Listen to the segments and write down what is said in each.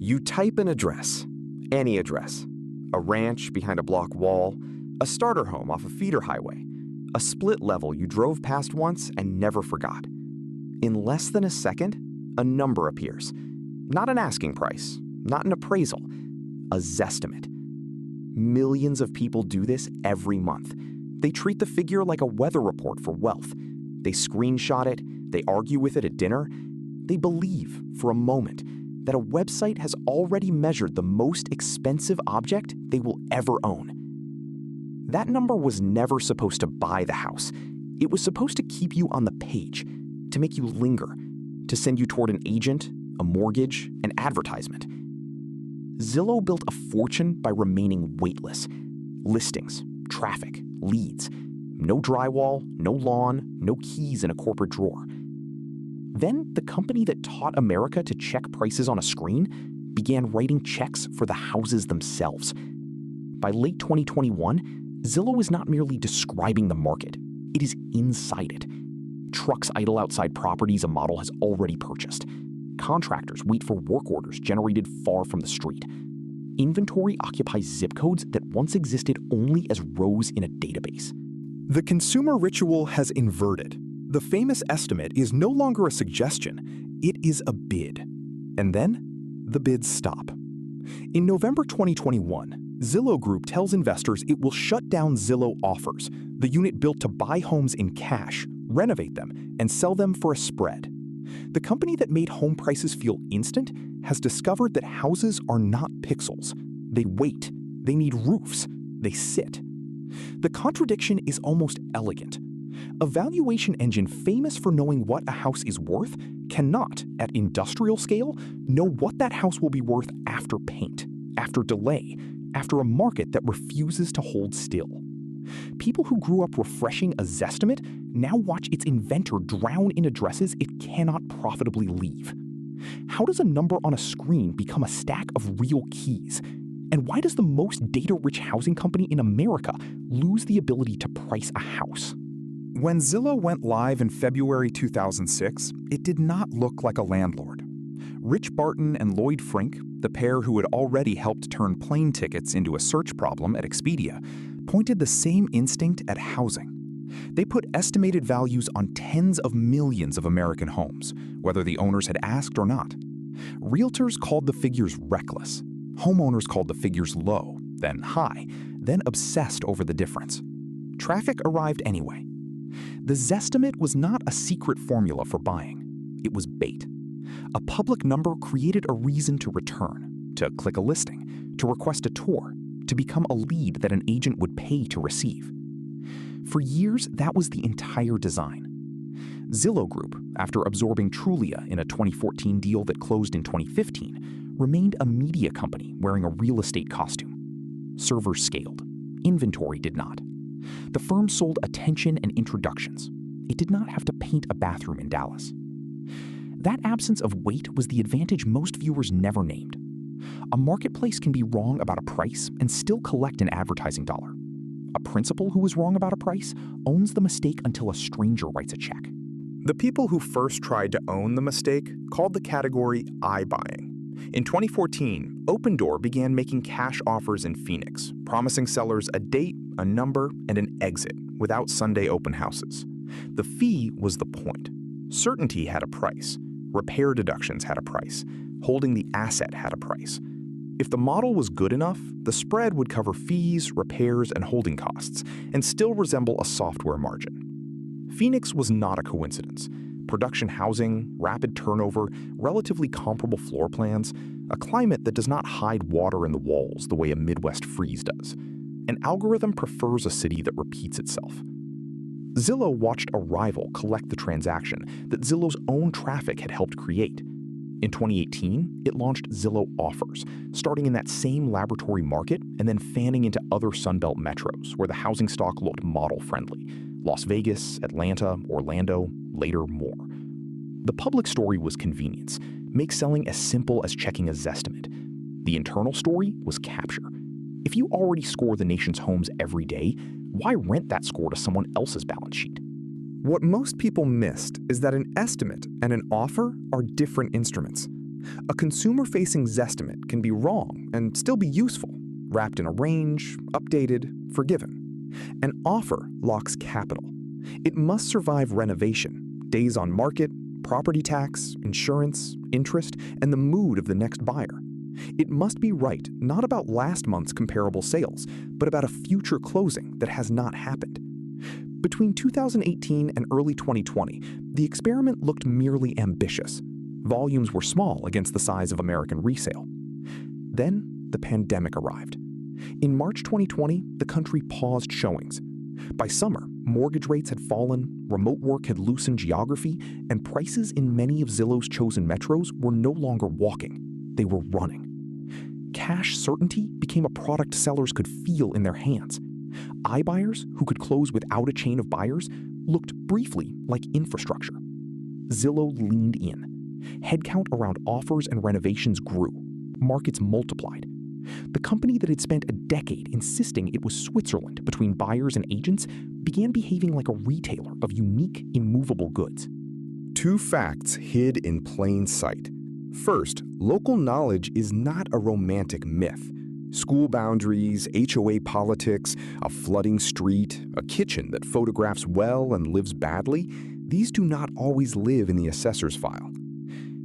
You type an address, any address, a ranch behind a block wall, a starter home off a feeder highway, a split level you drove past once and never forgot. In less than a second, a number appears. Not an asking price, not an appraisal, a Zestimate. Millions of people do this every month. They treat the figure like a weather report for wealth. They screenshot it, they argue with it at dinner. They believe, for a moment, that a website has already measured the most expensive object they will ever own. That number was never supposed to buy the house. It was supposed to keep you on the page, to make you linger, to send you toward an agent, a mortgage, an advertisement. Zillow built a fortune by remaining weightless. Listings, traffic, leads. No drywall, no lawn, no keys in a corporate drawer. Then the company that taught America to check prices on a screen began writing checks for the houses themselves. By late 2021, Zillow is not merely describing the market, it is inside it. Trucks idle outside properties a model has already purchased. Contractors wait for work orders generated far from the street. Inventory occupies zip codes that once existed only as rows in a database. The consumer ritual has inverted. The famous estimate is no longer a suggestion, it is a bid. And then, the bids stop. In November 2021, Zillow Group tells investors it will shut down Zillow Offers, the unit built to buy homes in cash, renovate them, and sell them for a spread. The company that made home prices feel instant has discovered that houses are not pixels. They wait, they need roofs, they sit. The contradiction is almost elegant. A valuation engine famous for knowing what a house is worth cannot, at industrial scale, know what that house will be worth after paint, after delay, after a market that refuses to hold still. People who grew up refreshing a Zestimate now watch its inventor drown in addresses it cannot profitably leave. How does a number on a screen become a stack of real keys? And why does the most data-rich housing company in America lose the ability to price a house? When Zillow went live in February 2006, it did not look like a Landlord. Rich Barton and Lloyd Frink, the pair who had already helped turn plane tickets into a search problem at Expedia, pointed the same instinct at housing. They put estimated values on tens of millions of American homes, whether the owners had asked or not. Realtors called the figures reckless. Homeowners called the figures low, then high, then obsessed over the difference. Traffic arrived anyway. The Zestimate was not a secret formula for buying. It was bait. A public number created a reason to return, to click a listing, to request a tour, to become a lead that an agent would pay to receive. For years, that was the entire design. Zillow Group, after absorbing Trulia in a 2014 deal that closed in 2015, remained a media company wearing a real estate costume. Servers scaled. Inventory did not. The firm sold attention and introductions. It did not have to paint a bathroom in Dallas. That absence of weight was the advantage most viewers never named. A marketplace can be wrong about a price and still collect an advertising dollar. A principal who is wrong about a price owns the mistake until a stranger writes a check. The people who first tried to own the mistake called the category iBuying. In 2014, Opendoor began making cash offers in Phoenix, promising sellers a date, a number, and an exit without Sunday open houses. The fee was the point. Certainty had a price. Repair deductions had a price. Holding the asset had a price. If the model was good enough, the spread would cover fees, repairs, and holding costs, and still resemble a software margin. Phoenix was not a coincidence. Production housing, rapid turnover, relatively comparable floor plans, a climate that does not hide water in the walls the way a Midwest freeze does. An algorithm prefers a city that repeats itself. Zillow watched a rival collect the transaction that Zillow's own traffic had helped create. In 2018, it launched Zillow Offers, starting in that same laboratory market and then fanning into other Sunbelt metros where the housing stock looked model-friendly. Las Vegas, Atlanta, Orlando, later more. The public story was convenience, make selling as simple as checking a Zestimate. The internal story was capture. If you already score the nation's homes every day, why rent that score to someone else's balance sheet? What most people missed is that an estimate and an offer are different instruments. A consumer-facing Zestimate can be wrong and still be useful, wrapped in a range, updated, forgiven. An offer locks capital. It must survive renovation, days on market, property tax, insurance, interest, and the mood of the next buyer. It must be right, not about last month's comparable sales, but about a future closing that has not happened. Between 2018 and early 2020, the experiment looked merely ambitious. Volumes were small against the size of American resale. Then, the pandemic arrived. In March 2020, the country paused showings. By summer, mortgage rates had fallen, remote work had loosened geography, and prices in many of Zillow's chosen metros were no longer walking. They were running. Cash certainty became a product sellers could feel in their hands. iBuyers, who could close without a chain of buyers, looked briefly like infrastructure. Zillow leaned in. Headcount around offers and renovations grew. Markets multiplied. The company that had spent a decade insisting it was Switzerland between buyers and agents began behaving like a retailer of unique, immovable goods. Two facts hid in plain sight. First, local knowledge is not a romantic myth. School boundaries, HOA politics, a flooding street, a kitchen that photographs well and lives badly, these do not always live in the assessor's file.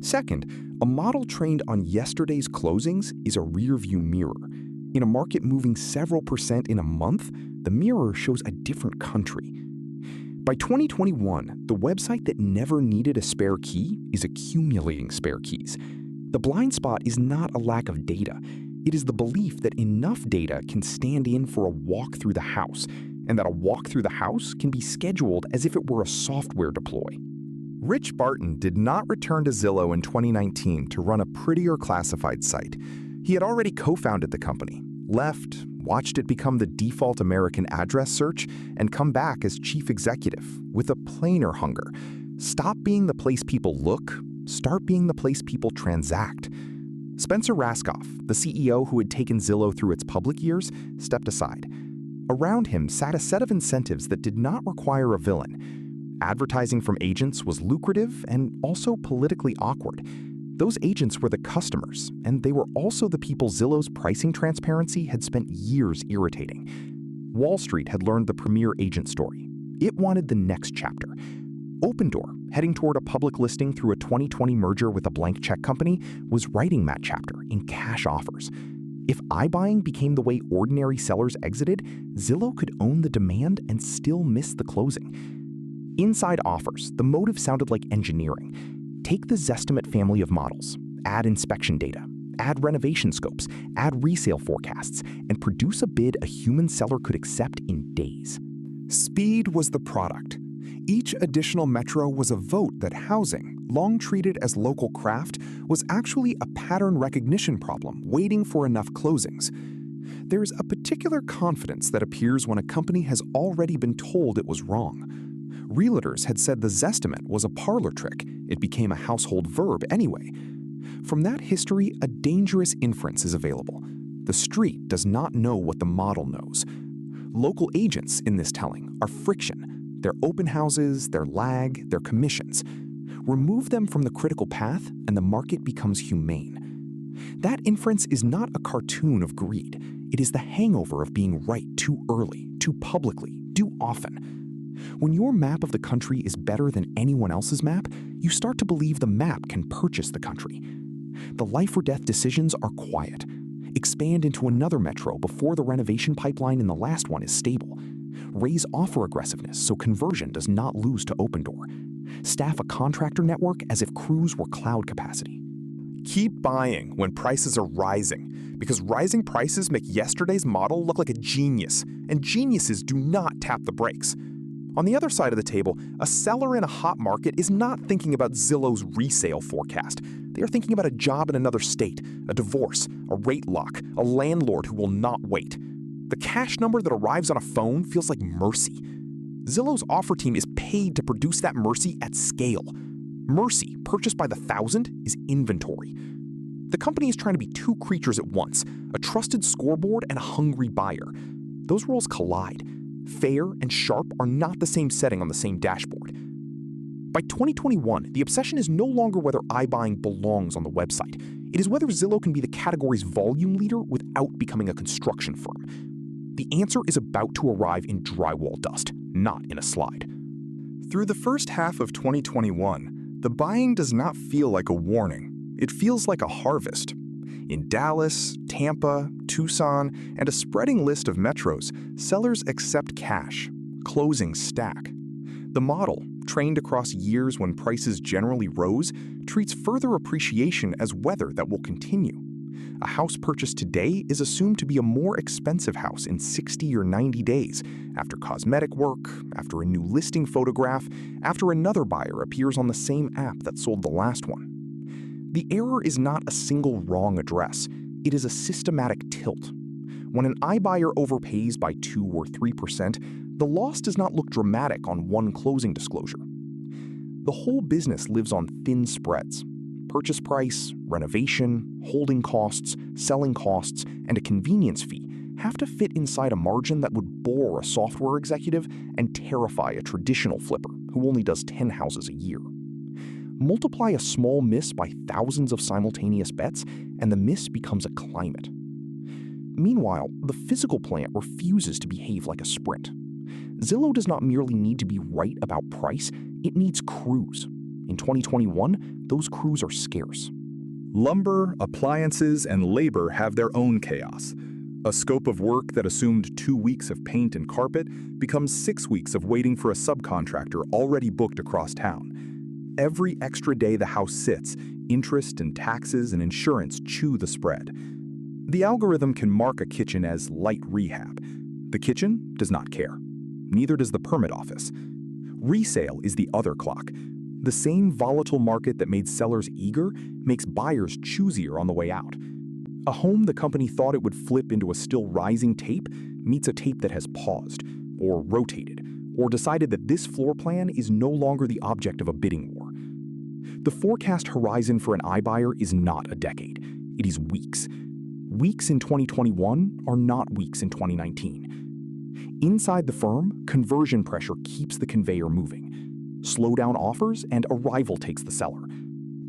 Second, a model trained on yesterday's closings is a rearview mirror. In a market moving several percent in a month, the mirror shows a different country. By 2021, the website that never needed a spare key is accumulating spare keys. The blind spot is not a lack of data. It is the belief that enough data can stand in for a walk through the house, and that a walk through the house can be scheduled as if it were a software deploy. Rich Barton did not return to Zillow in 2019 to run a prettier classified site. He had already co-founded the company, left, watched it become the default American address search, and come back as chief executive with a plainer hunger. Stop being the place people look, start being the place people transact. Spencer Raskoff, the CEO who had taken Zillow through its public years, stepped aside. Around him sat a set of incentives that did not require a villain. Advertising from agents was lucrative and also politically awkward. Those agents were the customers, and they were also the people Zillow's pricing transparency had spent years irritating. Wall Street had learned the premier agent story. It wanted the next chapter. Opendoor, heading toward a public listing through a 2020 merger with a blank check company, was writing that chapter in cash offers. If iBuying became the way ordinary sellers exited, Zillow could own the demand and still miss the closing. Inside Offers, the motive sounded like engineering. Take the Zestimate family of models, add inspection data, add renovation scopes, add resale forecasts, and produce a bid a human seller could accept in days. Speed was the product. Each additional metro was a vote that housing, long treated as local craft, was actually a pattern recognition problem waiting for enough closings. There's a particular confidence that appears when a company has already been told it was wrong. Realtors had said the Zestimate was a parlor trick. It became a household verb anyway. From that history, a dangerous inference is available. The street does not know what the model knows. Local agents in this telling are friction. Their open houses, their lag, their commissions. Remove them from the critical path and the market becomes humane. That inference is not a cartoon of greed. It is the hangover of being right too early, too publicly, too often. When your map of the country is better than anyone else's map, you start to believe the map can purchase the country. The life or death decisions are quiet. Expand into another metro before the renovation pipeline in the last one is stable. Raise offer aggressiveness so conversion does not lose to Opendoor. Staff a contractor network as if crews were cloud capacity. Keep buying when prices are rising, because rising prices make yesterday's model look like a genius, and geniuses do not tap the brakes. On the other side of the table, a seller in a hot market is not thinking about Zillow's resale forecast. They are thinking about a job in another state, a divorce, a rate lock, a landlord who will not wait. The cash number that arrives on a phone feels like mercy. Zillow's offer team is paid to produce that mercy at scale. Mercy, purchased by the thousand, is inventory. The company is trying to be two creatures at once, a trusted scoreboard and a hungry buyer. Those roles collide. Fair and sharp are not the same setting on the same dashboard. By 2021, the obsession is no longer whether iBuying belongs on the website. It is whether Zillow can be the category's volume leader without becoming a construction firm. The answer is about to arrive in drywall dust, not in a slide. Through the first half of 2021, the buying does not feel like a warning. It feels like a harvest. In Dallas, Tampa, Tucson, and a spreading list of metros, sellers accept cash. Closings stack. The model, trained across years when prices generally rose, treats further appreciation as weather that will continue. A house purchased today is assumed to be a more expensive house in 60 or 90 days, after cosmetic work, after a new listing photograph, after another buyer appears on the same app that sold the last one. The error is not a single wrong address, it is a systematic tilt. When an iBuyer overpays by 2 or 3%, the loss does not look dramatic on one closing disclosure. The whole business lives on thin spreads. Purchase price, renovation, holding costs, selling costs, and a convenience fee have to fit inside a margin that would bore a software executive and terrify a traditional flipper who only does 10 houses a year. Multiply a small miss by thousands of simultaneous bets, and the miss becomes a climate. Meanwhile, the physical plant refuses to behave like a sprint. Zillow does not merely need to be right about price, it needs crews. In 2021, those crews are scarce. Lumber, appliances, and labor have their own chaos. A scope of work that assumed 2 weeks of paint and carpet becomes 6 weeks of waiting for a subcontractor already booked across town. Every extra day the house sits, interest and taxes and insurance chew the spread. The algorithm can mark a kitchen as light rehab. The kitchen does not care. Neither does the permit office. Resale is the other clock. The same volatile market that made sellers eager makes buyers choosier on the way out. A home the company thought it would flip into a still rising tape meets a tape that has paused, or rotated, or decided that this floor plan is no longer the object of a bidding war. The forecast horizon for an iBuyer is not a decade. It is weeks. Weeks in 2021 are not weeks in 2019. Inside the firm, conversion pressure keeps the conveyor moving. Slow down offers and arrival takes the seller.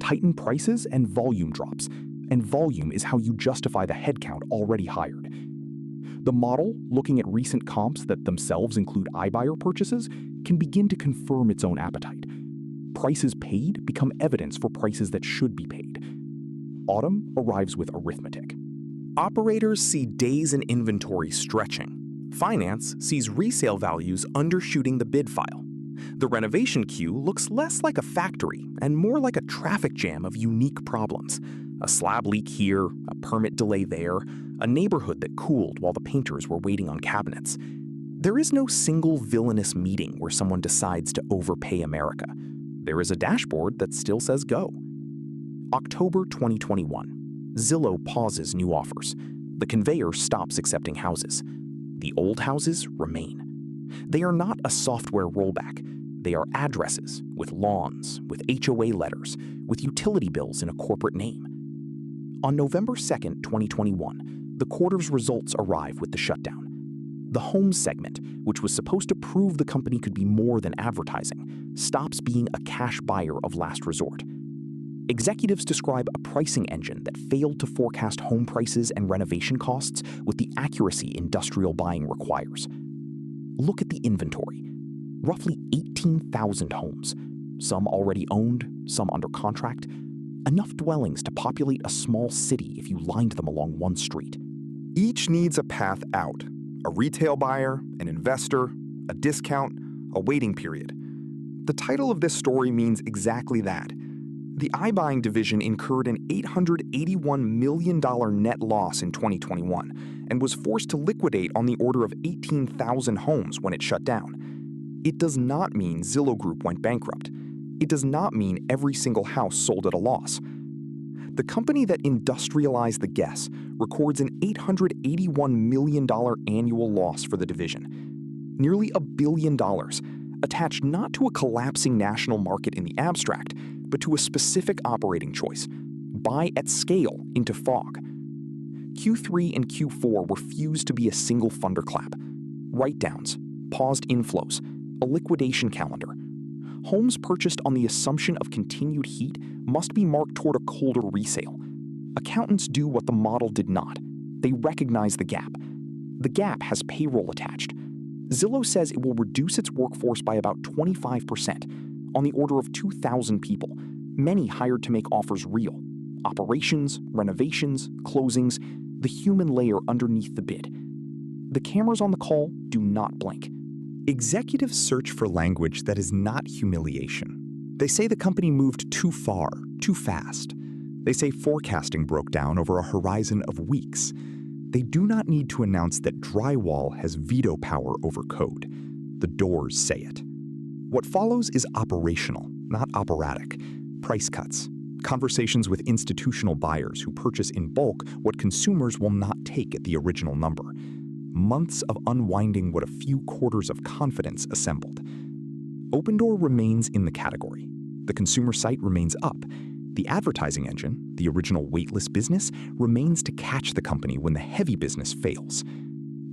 Tighten prices and volume drops. And volume is how you justify the headcount already hired. The model, looking at recent comps that themselves include iBuyer purchases, can begin to confirm its own appetite. Prices paid become evidence for prices that should be paid. Autumn arrives with arithmetic. Operators see days in inventory stretching. Finance sees resale values undershooting the bid file. The renovation queue looks less like a factory and more like a traffic jam of unique problems. A slab leak here, a permit delay there, a neighborhood that cooled while the painters were waiting on cabinets. There is no single villainous meeting where someone decides to overpay America. There is a dashboard that still says go. October 2021. Zillow pauses new offers. The conveyor stops accepting houses. The old houses remain. They are not a software rollback. They are addresses, with lawns, with HOA letters, with utility bills in a corporate name. On November 2nd, 2021, the quarter's results arrive with the shutdown. The homes segment, which was supposed to prove the company could be more than advertising, stops being a cash buyer of last resort. Executives describe a pricing engine that failed to forecast home prices and renovation costs with the accuracy industrial buying requires. Look at the inventory. Roughly 18,000 homes, some already owned, some under contract, enough dwellings to populate a small city if you lined them along one street. Each needs a path out, a retail buyer, an investor, a discount, a waiting period. The title of this story means exactly that. The iBuying division incurred an $881 million net loss in 2021 and was forced to liquidate on the order of 18,000 homes when it shut down. It does not mean Zillow Group went bankrupt. It does not mean every single house sold at a loss. The company that industrialized the guess records an $881 million annual loss for the division. Nearly $1 billion, attached not to a collapsing national market in the abstract, but to a specific operating choice: buy at scale into fog. Q3 and Q4 were fused to be a single thunderclap. Write-downs, paused inflows, a liquidation calendar. Homes purchased on the assumption of continued heat must be marked toward a colder resale. Accountants do what the model did not. They recognize the gap. The gap has payroll attached. Zillow says it will reduce its workforce by about 25%, on the order of 2,000 people, many hired to make offers real. Operations, renovations, closings, the human layer underneath the bid. The cameras on the call do not blink. Executives search for language that is not humiliation. They say the company moved too far, too fast. They say forecasting broke down over a horizon of weeks. They do not need to announce that drywall has veto power over code. The doors say it. What follows is operational, not operatic. Price cuts, conversations with institutional buyers who purchase in bulk what consumers will not take at the original number. Months of unwinding what a few quarters of confidence assembled. Opendoor remains in the category. The consumer site remains up. The advertising engine, the original weightless business, remains to catch the company when the heavy business fails.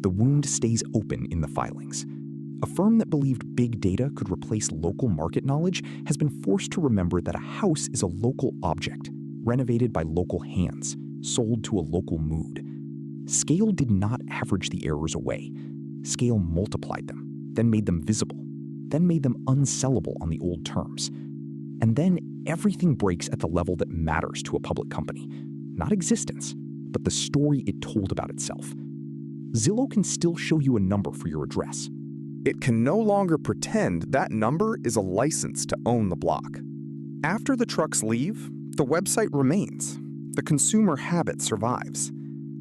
The wound stays open in the filings. A firm that believed big data could replace local market knowledge has been forced to remember that a house is a local object, renovated by local hands, sold to a local mood. Scale did not average the errors away. Scale multiplied them, then made them visible, then made them unsellable on the old terms. And then everything breaks at the level that matters to a public company. Not existence, but the story it told about itself. Zillow can still show you a number for your address. It can no longer pretend that number is a license to own the block. After the trucks leave, the website remains. The consumer habit survives.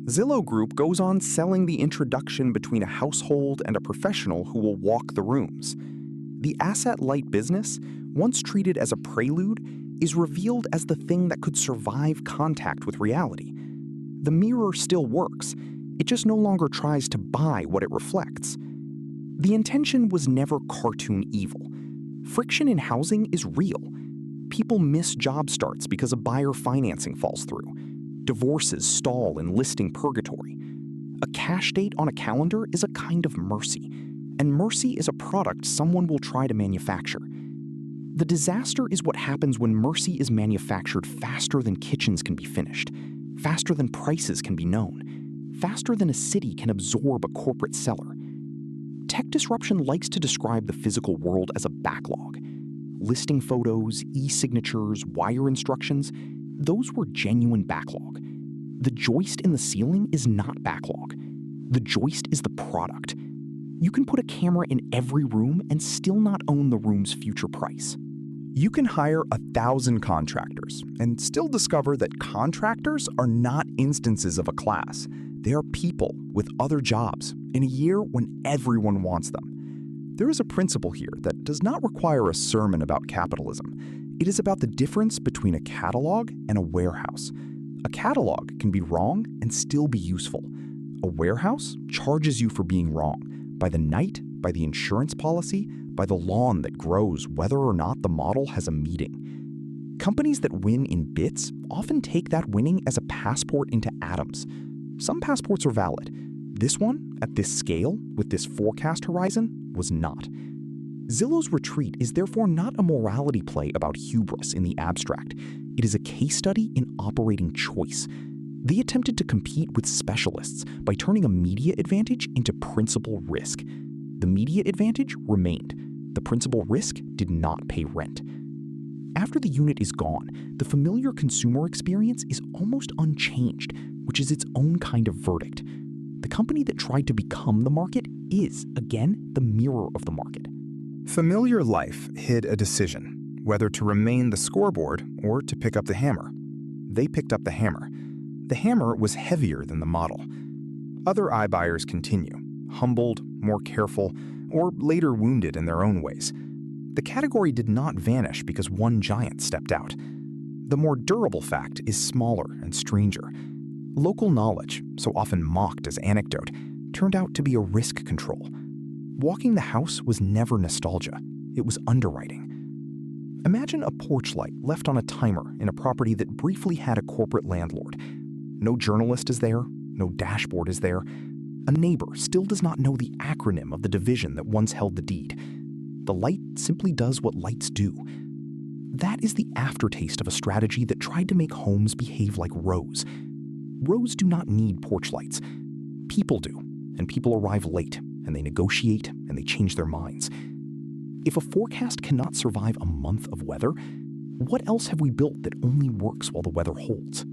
Zillow Group goes on selling the introduction between a household and a professional who will walk the rooms. The asset-light business, once treated as a prelude, is revealed as the thing that could survive contact with reality. The mirror still works. It just no longer tries to buy what it reflects. The intention was never cartoon evil. Friction in housing is real. People miss job starts because a buyer financing falls through. Divorces stall in listing purgatory. A cash date on a calendar is a kind of mercy, and mercy is a product someone will try to manufacture. The disaster is what happens when mercy is manufactured faster than kitchens can be finished, faster than prices can be known, faster than a city can absorb a corporate seller. Tech disruption likes to describe the physical world as a backlog. Listing photos, e-signatures, wire instructions, those were genuine backlog. The joist in the ceiling is not backlog. The joist is the product. You can put a camera in every room and still not own the room's future price. You can hire 1,000 contractors and still discover that contractors are not instances of a class. They are people with other jobs in a year when everyone wants them. There is a principle here that does not require a sermon about capitalism. It is about the difference between a catalog and a warehouse. A catalog can be wrong and still be useful. A warehouse charges you for being wrong, by the night, by the insurance policy, by the lawn that grows whether or not the model has a meeting. Companies that win in bits often take that winning as a passport into atoms. Some passports are valid. This one, at this scale, with this forecast horizon, was not. Zillow's retreat is therefore not a morality play about hubris in the abstract. It is a case study in operating choice. They attempted to compete with specialists by turning a media advantage into principal risk. The media advantage remained. The principal risk did not pay rent. After the unit is gone, the familiar consumer experience is almost unchanged, which is its own kind of verdict. The company that tried to become the market is, again, the mirror of the market. Familiar life hid a decision, whether to remain the scoreboard or to pick up the hammer. They picked up the hammer. The hammer was heavier than the model. Other iBuyers continue, humbled, more careful, or later wounded in their own ways. The category did not vanish because one giant stepped out. The more durable fact is smaller and stranger. Local knowledge, so often mocked as anecdote, turned out to be a risk control. Walking the house was never nostalgia. It was underwriting. Imagine a porch light left on a timer in a property that briefly had a corporate landlord. No journalist is there, no dashboard is there. A neighbor still does not know the acronym of the division that once held the deed. The light simply does what lights do. That is the aftertaste of a strategy that tried to make homes behave like rows. Rows do not need porch lights. People do, and people arrive late, and they negotiate, and they change their minds. If a forecast cannot survive a month of weather, what else have we built that only works while the weather holds?